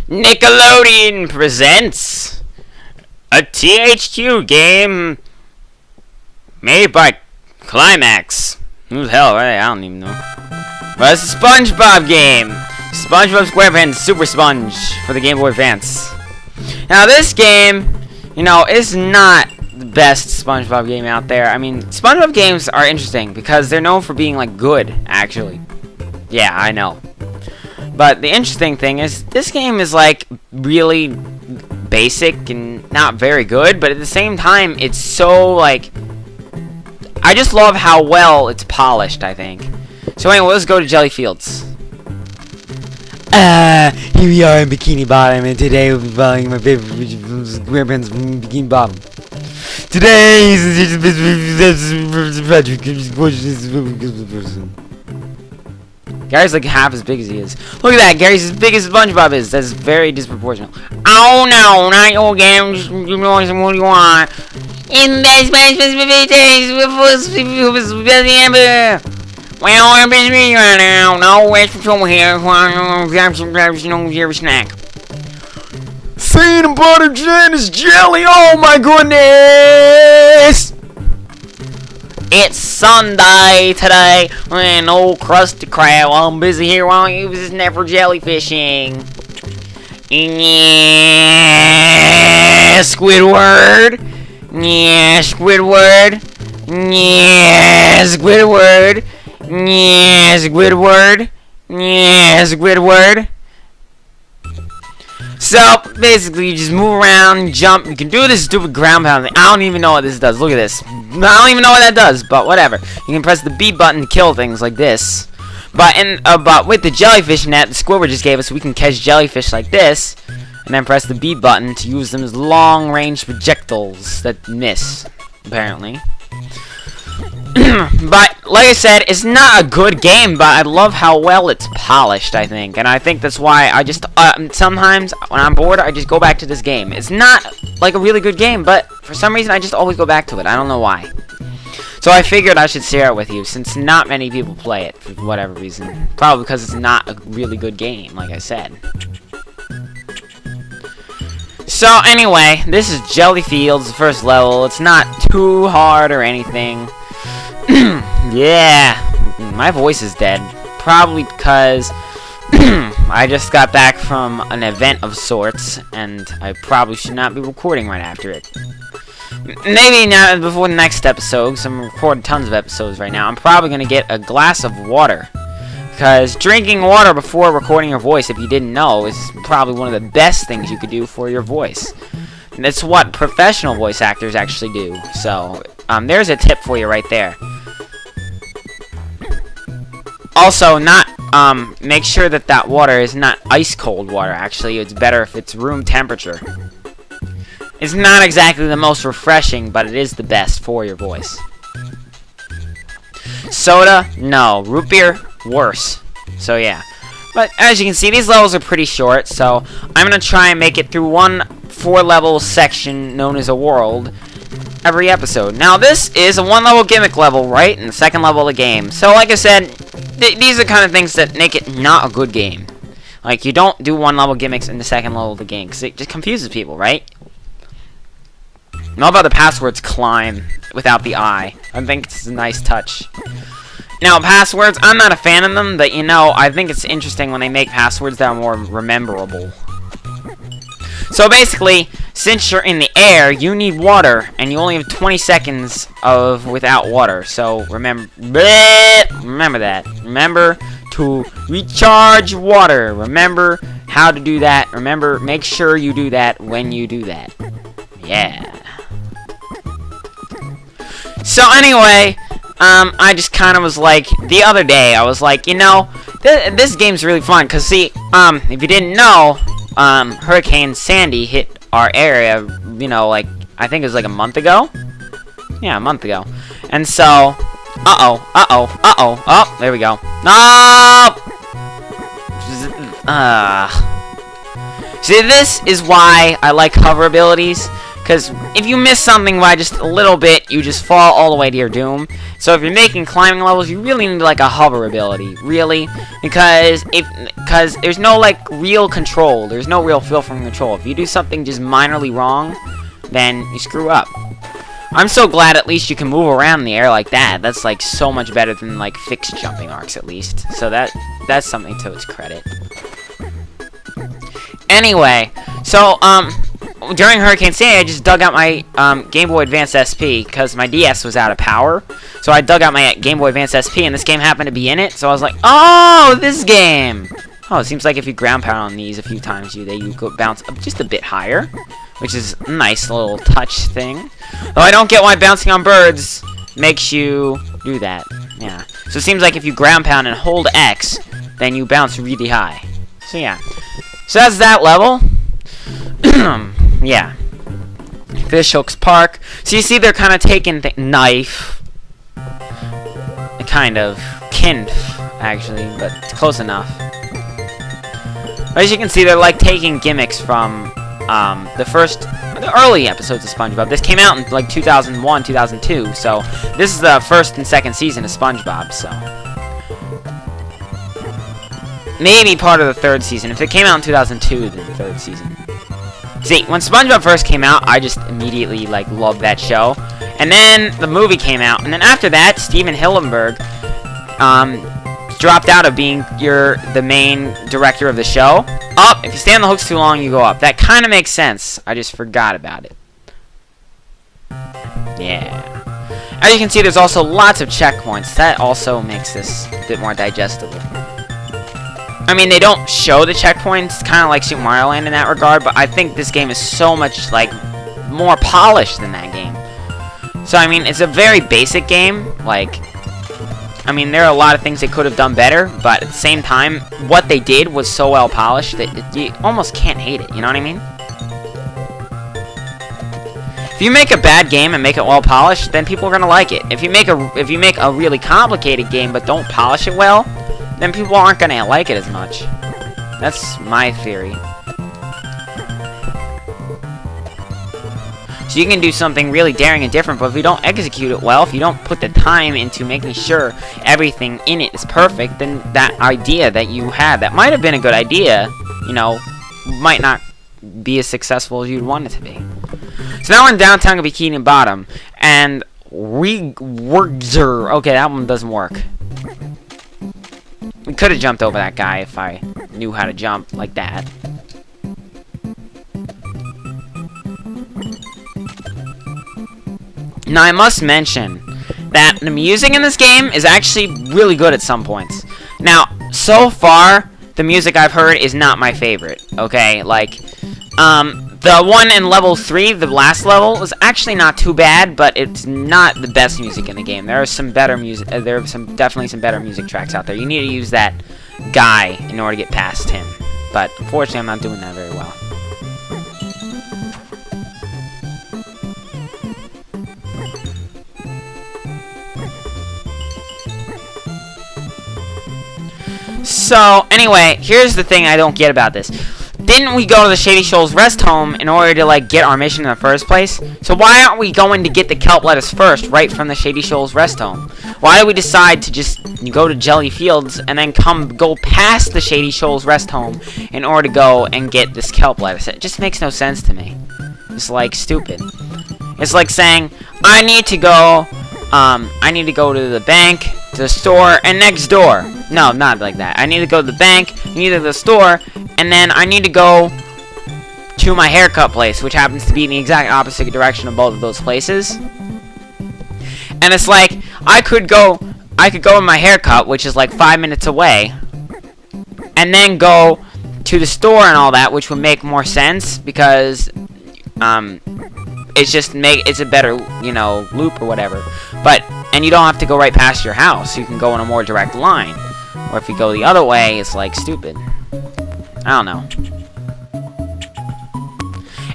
Nickelodeon presents a THQ game made by Climax. Who the hell, right? I don't even know. But it's a SpongeBob game. SpongeBob SquarePants Super Sponge for the Game Boy Advance. Now this game, is not the best SpongeBob game out there. I mean, SpongeBob games are interesting because they're known for being like good, actually. Yeah, I know. But the interesting thing is, this game is like really basic and not very good, but at the same time, it's so like, I just love how well it's polished, I think. So anyway, let's go to Jelly Fields. Here we are in Bikini Bottom, and today we'll be following my favorite SquarePants Bikini Bottom. Today is Gary's like half as big as he is. Look at that, Gary's as big as SpongeBob is. That's very disproportional. Oh no, not your game. You know what you want. In best well, I'm busy right now. No waste trouble here. Grab some snack. Peanut butter Janice jelly. Oh my goodness! It's Sunday today, and old Krusty Krab. I'm busy here while I use his net for jellyfishing. Yeah, Squidward. Yeah, Squidward. Yeah, Squidward. Yeah, Squidward. Yeah, Squidward. So, basically, you just move around, jump. You can do this stupid ground pound thing. I don't even know what this does. Look at this. I don't even know what that does, but whatever. You can press the B button to kill things like this. But with the jellyfish net the Squidward just gave us, we can catch jellyfish like this. And then press the B button to use them as long-range projectiles that miss, apparently. But, like I said, it's not a good game, but I love how well it's polished, I think. And I think that's why I just, sometimes, when I'm bored, I just go back to this game. It's not, like, a really good game, but for some reason, I just always go back to it. I don't know why. So I figured I should share it with you, since not many people play it, for whatever reason. Probably because it's not a really good game, like I said. So, anyway, this is Jelly Fields, the first level. It's not too hard or anything. Yeah, my voice is dead. Probably because I just got back from an event of sorts, and I probably should not be recording right after it. Maybe not before the next episode, because I'm recording tons of episodes right now. I'm probably going to get a glass of water. Because drinking water before recording your voice, if you didn't know, is probably one of the best things you could do for your voice. And that's what professional voice actors actually do. So, there's a tip for you right there. Also, make sure that water is not ice cold water. Actually, it's better if it's room temperature. It's not exactly the most refreshing, but it is the best for your voice. Soda, no. Root beer, worse. So yeah. But as you can see, these levels are pretty short, so I'm going to try and make it through one 4-level section known as a world every episode. Now, this is a 1-level gimmick level, right? And the 2nd level of the game. So, like I said, these are kind of things that make it not a good game. Like, you don't do 1-level gimmicks in the 2nd level of the game, because it just confuses people, right? Know about the passwords climb without the I. I think it's a nice touch. Now, passwords, I'm not a fan of them, but I think it's interesting when they make passwords that are more rememberable. So basically, since you're in the air, you need water, and you only have 20 seconds without water. So remember that. Remember to recharge water. Remember how to do that. Remember, make sure you do that when you do that. Yeah. So anyway, I just kind of was like, the other day, I was like, this game's really fun, because see, if you didn't know, Hurricane Sandy hit our area, like, I think it was like a month ago? Yeah, a month ago. And so, oh, there we go. No! See, this is why I like hover abilities. Because if you miss something by just a little bit, you just fall all the way to your doom. So if you're making climbing levels, you really need like a hover ability, really, because there's no like real control. There's no real feel from control. If you do something just minorly wrong, then you screw up. I'm so glad at least you can move around in the air like that. That's like so much better than like fixed jumping arcs at least. So that's something to its credit. Anyway, so during Hurricane Sandy, I just dug out my Game Boy Advance SP because my DS was out of power. So I dug out my Game Boy Advance SP, and this game happened to be in it. So I was like, oh, this game! Oh, it seems like if you ground pound on these a few times, you go bounce up just a bit higher, which is a nice little touch thing. Though I don't get why bouncing on birds makes you do that. Yeah. So it seems like if you ground pound and hold X, then you bounce really high. So yeah. So that's that level. Yeah. Fish Oaks Park. So you see they're kind of taking knife. Kind of. Kind, actually, but it's close enough. As you can see, they're like taking gimmicks from the early episodes of SpongeBob. This came out in like 2001, 2002, so this is the first and second season of SpongeBob, so maybe part of the third season. If it came out in 2002, then the third season. See, when SpongeBob first came out, I just immediately like loved that show, and then the movie came out, and then after that, Steven Hillenburg dropped out of being the main director of the show. Up, if you stay on the hooks too long, you go up. That kind of makes sense. I just forgot about it. Yeah. As you can see, there's also lots of checkpoints. That also makes this a bit more digestible. I mean, they don't show the checkpoints, kind of like Super Mario Land in that regard, but I think this game is so much, like, more polished than that game. So, I mean, it's a very basic game. Like, I mean, there are a lot of things they could have done better, but at the same time, what they did was so well polished that you almost can't hate it, you know what I mean? If you make a bad game and make it well polished, then people are gonna like it. If you make a really complicated game but don't polish it well, then people aren't gonna like it as much. That's my theory. So you can do something really daring and different, but if you don't execute it well, if you don't put the time into making sure everything in it is perfect, then that idea that you had, that might have been a good idea, you know, might not be as successful as you'd want it to be. So now we're in downtown Bikini Bottom, and okay, that one doesn't work. We could have jumped over that guy if I knew how to jump like that. Now, I must mention that the music in this game is actually really good at some points. Now, so far, the music I've heard is not my favorite, okay? Like, the one in level 3, the last level, was actually not too bad, but it's not the best music in the game. There are some better music, definitely some better music tracks out there. You need to use that guy in order to get past him. But, unfortunately, I'm not doing that very well. So, anyway, here's the thing I don't get about this. Didn't we go to the Shady Shoals rest home in order to, like, get our mission in the first place? So why aren't we going to get the kelp lettuce first, right from the Shady Shoals rest home? Why do we decide to just go to Jelly Fields and then go past the Shady Shoals rest home in order to go and get this kelp lettuce? It just makes no sense to me. It's, like, stupid. It's like saying, I need to go to the bank, to the store, and next door. No, not like that. I need to go to the bank, I need to go to the store, and then I need to go to my haircut place, which happens to be in the exact opposite direction of both of those places. And it's like, I could go in my haircut, which is like 5 minutes away, and then go to the store and all that, which would make more sense, because, it's a better, you know, loop or whatever. And you don't have to go right past your house. You can go in a more direct line. Or if you go the other way, it's like stupid. I don't know.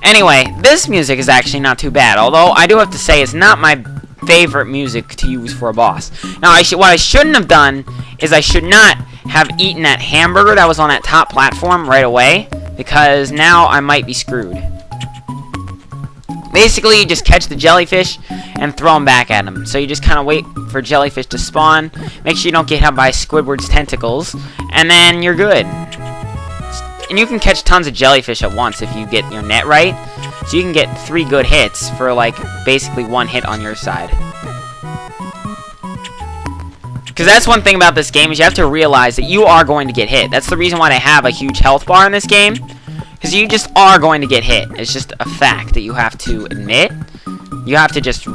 Anyway, this music is actually not too bad. Although I do have to say it's not my favorite music to use for a boss. Now, what I shouldn't have done is I should not have eaten that hamburger that was on that top platform right away, because now I might be screwed. Basically, you just catch the jellyfish and throw them back at him. So you just kind of wait for jellyfish to spawn, make sure you don't get hit by Squidward's tentacles, and then you're good. And you can catch tons of jellyfish at once if you get your net right. So you can get 3 good hits for, like, basically 1 hit on your side. Because that's one thing about this game, is you have to realize that you are going to get hit. That's the reason why they have a huge health bar in this game. Because you just are going to get hit. It's just a fact that you have to admit. You have to just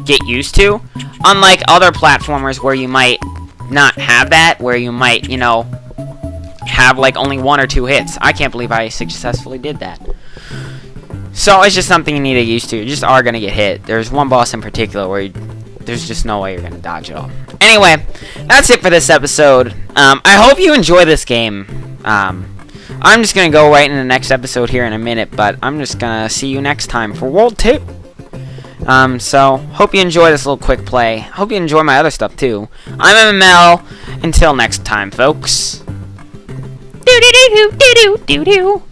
get used to. Unlike other platformers where you might not have that, where you might, you know, have like only 1 or 2 hits. I can't believe I successfully did that. So it's just something you need to get used to. You just are going to get hit. There's one boss in particular where there's just no way you're going to dodge it all. Anyway, that's it for this episode. I hope you enjoy this game. I'm just going to go right into the next episode here in a minute, but I'm just going to see you next time for World 2. So, hope you enjoy this little quick play. Hope you enjoy my other stuff, too. I'm MML. Until next time, folks. Do do do do do do do.